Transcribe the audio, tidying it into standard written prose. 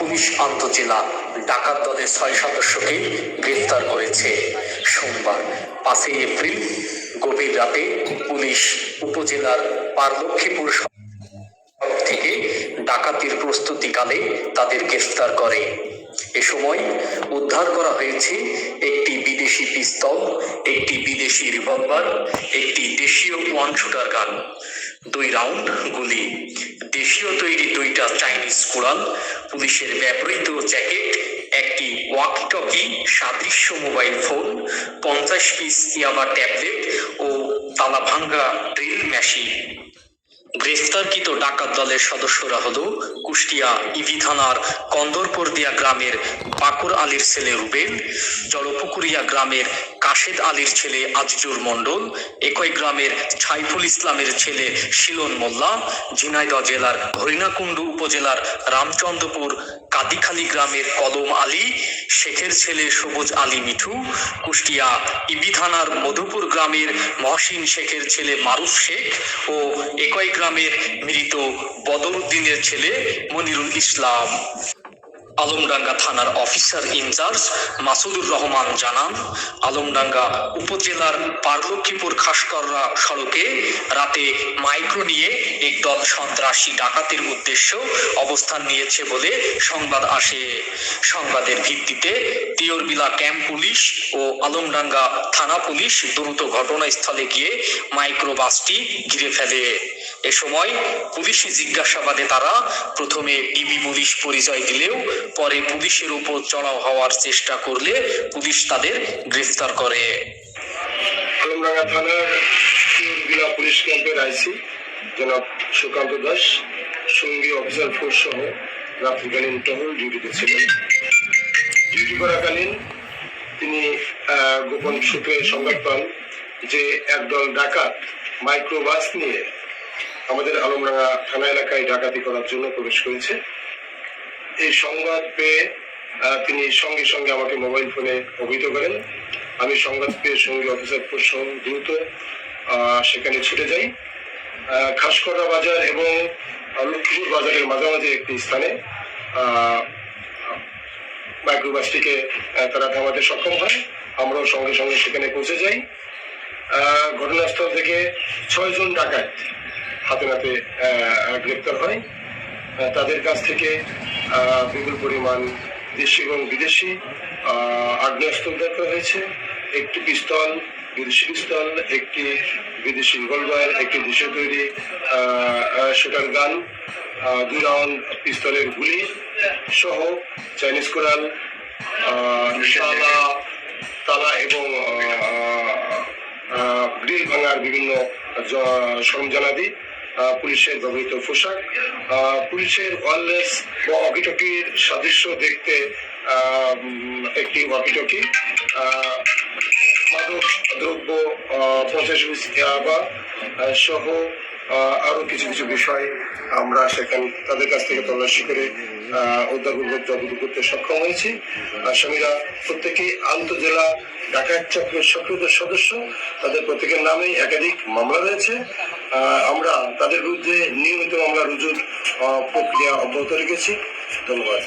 Police আন্তঃজেলা ডাকাত দলের ৬ সদস্যকে গ্রেফতার করেছে। সোমবার ৫ এপ্রিল গভীর রাতে পুলিশ উপজেলার পারলক্ষীপুর থেকে ডাকাতির প্রস্তুতিকালে তাদের গ্রেফতার করে। এ সময় উদ্ধার করা হয়েছে একটি বিদেশি পিস্তল, একটি বিদেশি রিভলভার, একটি দেশীয় ওয়ান শুটার গান, 2 রাউন্ড গুলি, দেশীয় তৈরি 2টা চাইনিজ কুড়াল, পুলিশের ব্যবহৃত জ্যাকেট, একটি ওয়াকিটকি সাদৃশ্য মোবাইল ফোন, 50 পিস ইয়াবা ট্যাবলেট ও তালাভাঙ্গা ড্রিল মেশিন। গ্রেফতারকৃত ডাকাত দলের সদস্যরা হলো কুষ্টিয়া ইবি থানার কন্দরপরদিয়া গ্রামের বাকর আলীর ছেলে রুবেল, জলপুকুরিয়া গ্রামের কাশেদ আলীর ছেলে আজিজুর মণ্ডল, একই গ্রামের সাইফুল ইসলামের ছেলে শিলন মোল্লা, ঝিনাইদহ জেলার হরিণাকুণ্ডু উপজেলার রামচন্দ্রপুর কাদিখালী গ্রামের কদম আলী শেখের ছেলে সবুজ আলী মিঠু, কুষ্টিয়া ইবি থানার মধুপুর গ্রামের মহসিন শেখের ছেলে মারুফ শেখ ও একই গ্রামের মৃত বদরুদ্দিনের ছেলে মনিরুল ইসলাম। আলমডাঙ্গা থানার অফিসার ইনচার্জ মাসুদুর রহমান জানান, আলমডাঙ্গা উপজেলার পারলক্ষীপুর খাসকররা সড়কে রাতে মাইক্রো নিয়ে একদল সন্ত্রাসী ডাকাতির উদ্দেশ্য অবস্থান নিয়েছে বলে সংবাদ আসে। সংবাদের ভিত্তিতে তিয়রবিলা ক্যাম্প পুলিশ ও আলমডাঙ্গা থানা পুলিশ দ্রুত ঘটনাস্থলে গিয়ে মাইক্রো বাসটি ঘিরে ফেলে। এ সময় পুলিশি জিজ্ঞাসাবাদে তারা প্রথমে ডিবি পুলিশ পরিচয় দিলেও পরে পুলিশের উপর চড়াও হওয়ার চেষ্টা করলে পুলিশ তাদের গ্রেফতার করে। আলমডাঙ্গা থানার তিয়রবিলা পুলিশ ক্যাম্পের আইসি জনাব সুকান্ত দাস সঙ্গী অফিসার ফোর্স সহ রাত্রিকালীন টহল ডিউটিতে ছিলেন। ডিউটি করাকালীন তিনি গোপন সূত্রে সংবাদ পান যে একদল ডাকাত মাইক্রো বাস নিয়ে আমাদের আলমডাঙ্গা থানা এলাকায় ডাকাতি করার জন্য প্রবেশ করেছে। এই সংবাদ পেয়ে তিনি সঙ্গে সঙ্গে আমাকে মোবাইল ফোনে অবহিত করেন। আমি সংবাদ পেয়ে সঙ্গী অফিসার ফোর্স সহ দ্রুত সেখানে ছুটে যাই। খাসকররা বাজার এবং লক্ষ্মীপুর বাজারের মাঝামাঝি একটি স্থানে মাইক্রোবাসটিকে তারা থামাতে সক্ষম হয়। আমরাও সঙ্গে সঙ্গে সেখানে পৌঁছে যাই। ঘটনাস্থল থেকে 6 জন ডাকাত হাতে নাতে গ্রেপ্তার হয়। তাদের কাছ থেকে বিপুল পরিমাণ দেশি এবং বিদেশি আগ্নেয়াস্ত্র উদ্ধার করা হয়েছে। একটি পিস্তল, বিদেশি পিস্তল, একটি বিদেশি রিভলভার, একটি দেশীয় তৈরি শুটার গান, 2 রাউন্ড পিস্তলের গুলি সহ চাইনিজ কোরাল, তালা এবং গ্রিল ভাঙার বিভিন্ন সরঞ্জামাদি, পুলিশের ব্যবহৃত পোশাক, পুলিশের ওয়্যারলেস বা ওয়াকিটকির সাদৃশ্য দেখতে একটি ওয়াকিটকি, মাদক দ্রব্য 50 পিস ইয়াবা সহ আরো কিছু কিছু বিষয় আমরা সেখানে তাদের কাছ থেকে তল্লাশি করে উদ্ধারপূর্বক জব্দ করতে সক্ষম হয়েছি। আসামিরা প্রত্যেকেই আন্তঃজেলা ডাকাত চক্রের সক্রিয় সদস্য। তাদের প্রত্যেকের নামে একাধিক মামলা রয়েছে। আমরা তাদের বিরুদ্ধে নিয়মিত মামলা রুজুর প্রক্রিয়া অব্যাহত রেখেছি। ধন্যবাদ।